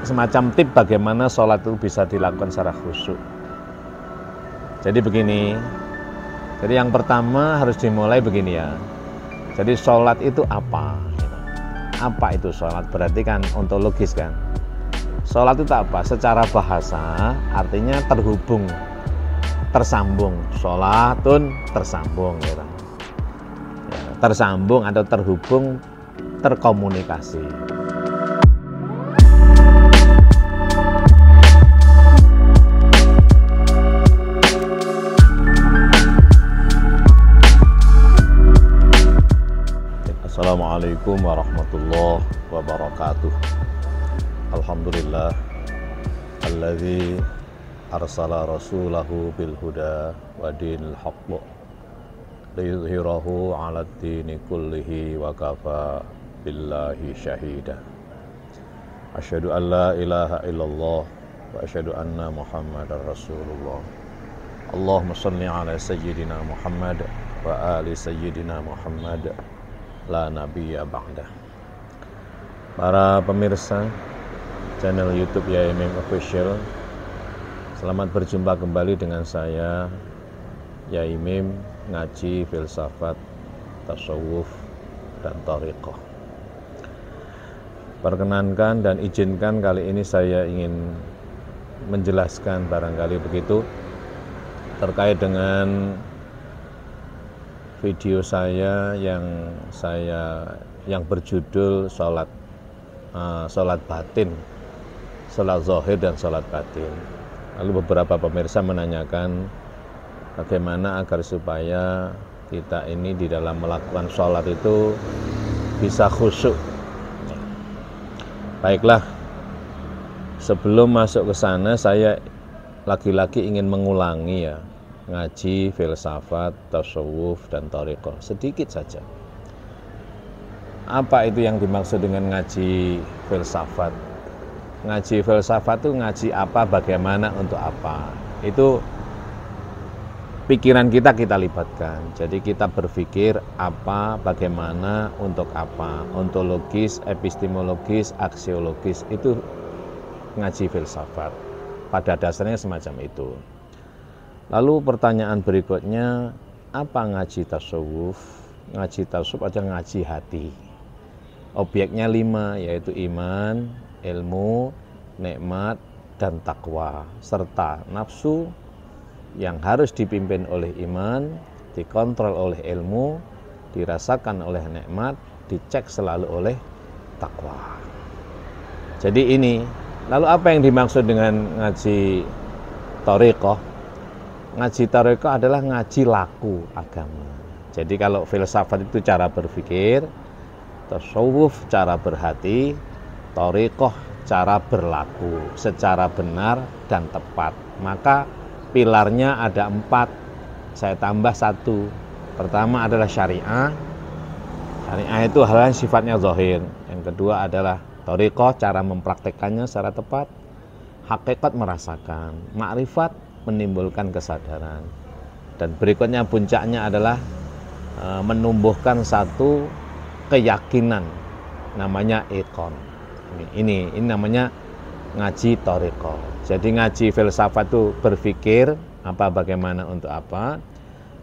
semacam tip bagaimana sholat itu bisa dilakukan secara khusyuk. Jadi begini, jadi yang pertama harus dimulai begini ya. Jadi sholat itu apa? Apa itu sholat? Berarti kan ontologis kan. Sholat itu apa? Secara bahasa artinya terhubung, tersambung. Sholatun tersambung gitu. Ya, tersambung atau terhubung, terkomunikasi. Assalamualaikum warahmatullahi wabarakatuh. Alhamdulillah alladzi arsala rasulahu bil huda wa dinil haqq liyudhhirahu 'alad dini kullihi wa kafa billahi syahida. Asyhadu an la ilaha illallah wa asyhadu anna Muhammadar Rasulullah. Allahumma shalli ala sayyidina Muhammad wa ali sayyidina Muhammad la nabiyya ba'da. Para pemirsa channel YouTube YAIMIM Official, selamat berjumpa kembali dengan saya YAIMIM, ngaji filsafat, tasawuf, dan thariqah. Perkenankan dan izinkan kali ini saya ingin menjelaskan barangkali begitu terkait dengan video saya yang berjudul sholat batin, sholat zahir dan sholat batin. Lalu beberapa pemirsa menanyakan bagaimana agar supaya kita ini di dalam melakukan sholat itu bisa khusyuk. Baiklah, sebelum masuk ke sana saya lagi-lagi ingin mengulangi ya, ngaji filsafat, tasawuf, dan thariqah sedikit saja. Apa itu yang dimaksud dengan ngaji filsafat? Ngaji filsafat itu ngaji apa, bagaimana, untuk apa. Itu pikiran kita libatkan. Jadi kita berpikir apa, bagaimana, untuk apa. Ontologis, epistemologis, aksiologis, itu ngaji filsafat. Pada dasarnya semacam itu. Lalu pertanyaan berikutnya, apa ngaji tasawuf? Ngaji tasawuf adalah ngaji hati. Objeknya 5, yaitu iman, ilmu, nikmat, dan takwa, serta nafsu yang harus dipimpin oleh iman, dikontrol oleh ilmu, dirasakan oleh nikmat, dicek selalu oleh takwa. Jadi ini, lalu apa yang dimaksud dengan ngaji thariqah? Ngaji thariqah adalah ngaji laku agama. Jadi kalau filsafat itu cara berpikir, tasawuf cara berhati, thariqah cara berlaku secara benar dan tepat. Maka pilarnya ada 4, saya tambah 1. Pertama adalah syariah. Syariah itu hal yang sifatnya zahir. Yang kedua adalah thariqah, cara mempraktekannya secara tepat. Hakikat merasakan, makrifat menimbulkan kesadaran, dan berikutnya puncaknya adalah menumbuhkan satu keyakinan, namanya iqon. Ini namanya ngaji thariqah. Jadi ngaji filsafat itu berpikir apa, bagaimana, untuk apa.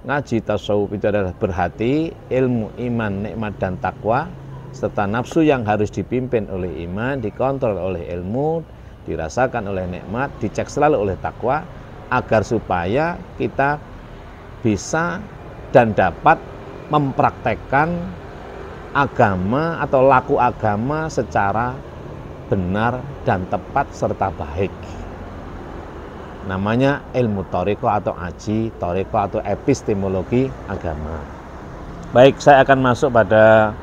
Ngaji tasawuf itu adalah berhati, ilmu, iman, nikmat, dan takwa, serta nafsu yang harus dipimpin oleh iman, dikontrol oleh ilmu, dirasakan oleh nikmat, dicek selalu oleh takwa, agar supaya kita bisa dan dapat mempraktekkan agama atau laku agama secara benar dan tepat serta baik. Namanya ilmu thariqah atau aji thariqah atau epistemologi agama. Baik, saya akan masuk pada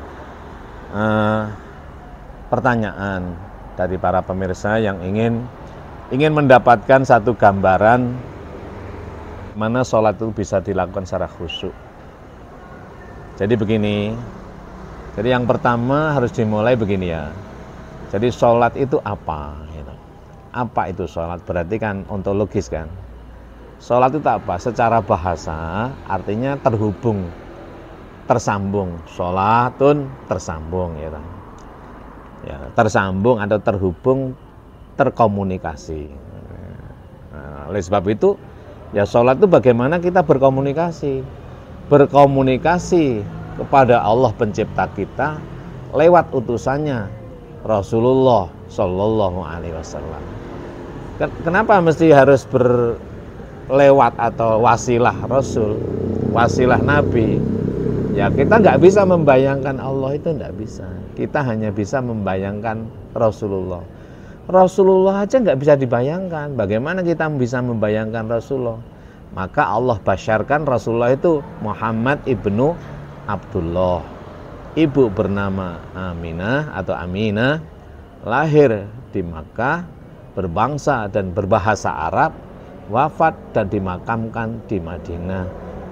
pertanyaan dari para pemirsa yang ingin mendapatkan satu gambaran mana sholat itu bisa dilakukan secara khusyuk. Jadi begini, jadi yang pertama harus dimulai begini ya. Jadi sholat itu apa? Apa itu sholat? Berarti kan ontologis kan. Sholat itu apa? Secara bahasa artinya terhubung, tersambung. Sholatun tersambung. ya, tersambung atau terhubung, terkomunikasi. Nah, oleh sebab itu ya sholat itu bagaimana kita berkomunikasi kepada Allah pencipta kita lewat utusannya Rasulullah Shallallahu Alaihi Wasallam. Kenapa mesti harus berlewat atau wasilah Rasul, wasilah Nabi? Ya kita nggak bisa membayangkan Allah, itu nggak bisa. Kita hanya bisa membayangkan Rasulullah. Rasulullah aja nggak bisa dibayangkan. Bagaimana kita bisa membayangkan Rasulullah? Maka Allah basyarkan Rasulullah itu Muhammad ibnu Abdullah. Ibu bernama Aminah atau Aminah, lahir di Makkah, berbangsa dan berbahasa Arab, wafat dan dimakamkan di Madinah.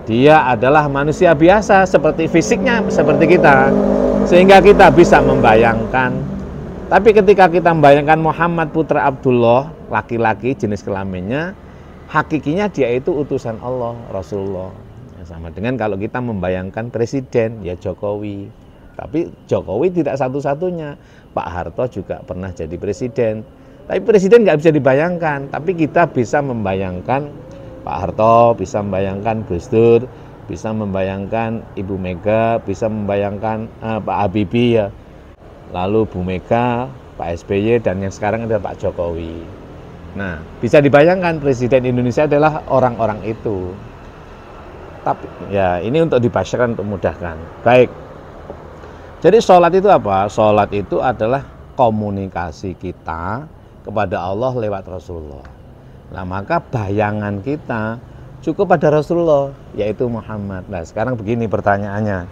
Dia adalah manusia biasa seperti fisiknya seperti kita, sehingga kita bisa membayangkan. Tapi ketika kita membayangkan Muhammad putra Abdullah, laki-laki jenis kelaminnya, hakikinya dia itu utusan Allah, Rasulullah. Sama dengan kalau kita membayangkan presiden, ya Jokowi. Tapi Jokowi tidak satu-satunya. Pak Harto juga pernah jadi presiden. Tapi presiden nggak bisa dibayangkan. Tapi kita bisa membayangkan Pak Harto, bisa membayangkan Gus Dur, bisa membayangkan Ibu Mega, bisa membayangkan Pak Habibie, ya. Lalu Bu Mega, Pak SBY, dan yang sekarang ada Pak Jokowi. Nah, bisa dibayangkan presiden Indonesia adalah orang-orang itu. Tapi ya ini untuk dibasyarkan, untuk mudahkan. Baik. Jadi sholat itu apa? Sholat itu adalah komunikasi kita kepada Allah lewat Rasulullah. Nah maka bayangan kita cukup pada Rasulullah, yaitu Muhammad. Nah sekarang begini pertanyaannya,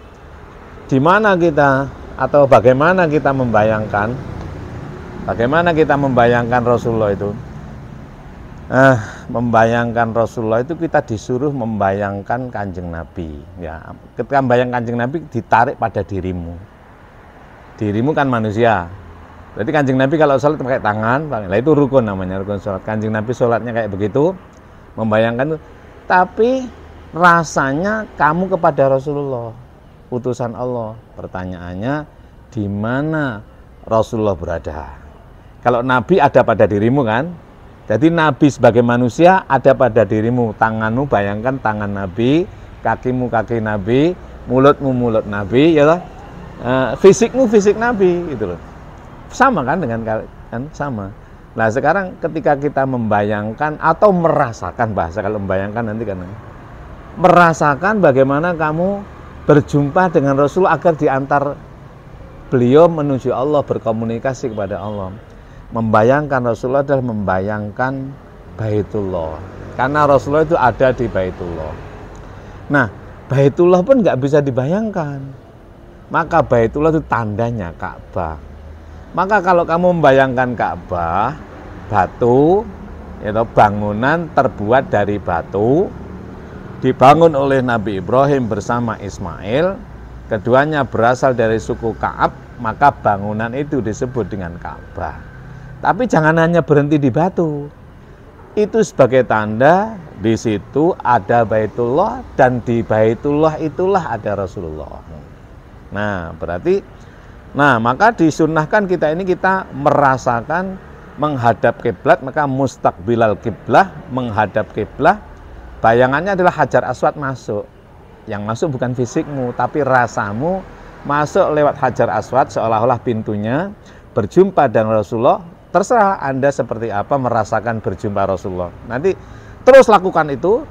di mana kita atau bagaimana kita membayangkan Rasulullah itu? Membayangkan Rasulullah itu kita disuruh membayangkan Kanjeng Nabi. Ya, ketika membayangkan Kanjeng Nabi ditarik pada dirimu. Dirimu kan manusia. Berarti Kanjeng Nabi kalau sholat pakai tangan, nah itu rukun namanya, rukun sholat. Kanjeng Nabi sholatnya kayak begitu, membayangkan itu. Tapi rasanya kamu kepada Rasulullah, utusan Allah. Pertanyaannya, di mana Rasulullah berada? Kalau Nabi ada pada dirimu kan? Jadi Nabi sebagai manusia ada pada dirimu. Tanganmu bayangkan tangan Nabi, kakimu kaki Nabi, mulutmu mulut Nabi, ya toh? Fisikmu fisik Nabi, gitu loh. Sama kan dengan kan sama. Nah sekarang ketika kita membayangkan atau merasakan, bahasa kalau membayangkan nanti kan merasakan bagaimana kamu berjumpa dengan Rasulullah agar diantar beliau menuju Allah, berkomunikasi kepada Allah. Membayangkan Rasulullah adalah membayangkan Baitullah, karena Rasulullah itu ada di Baitullah. Nah Baitullah pun nggak bisa dibayangkan. Maka Baitullah itu tandanya Ka'bah. Maka kalau kamu membayangkan Ka'bah, batu, yaitu bangunan terbuat dari batu, dibangun oleh Nabi Ibrahim bersama Ismail, keduanya berasal dari suku Ka'ab, maka bangunan itu disebut dengan Ka'bah. Tapi jangan hanya berhenti di batu. Itu sebagai tanda di situ ada Baitullah, dan di Baitullah itulah ada Rasulullah. Nah, berarti maka disunnahkan kita merasakan menghadap kiblat, maka mustaqbilal kiblah, menghadap kiblah. Bayangannya adalah Hajar Aswad masuk. Yang masuk bukan fisikmu, tapi rasamu masuk lewat Hajar Aswad, seolah-olah pintunya berjumpa dengan Rasulullah. Terserah Anda seperti apa merasakan berjumpa Rasulullah. Nanti terus lakukan itu.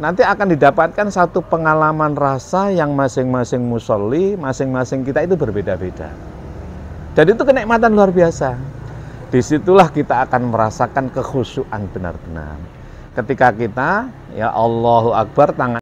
Nanti akan didapatkan satu pengalaman rasa yang masing-masing musolli, masing-masing kita itu berbeda-beda. Dan itu kenikmatan luar biasa. Disitulah kita akan merasakan kekhusyuan benar-benar. Ketika kita, ya Allahu Akbar, tangan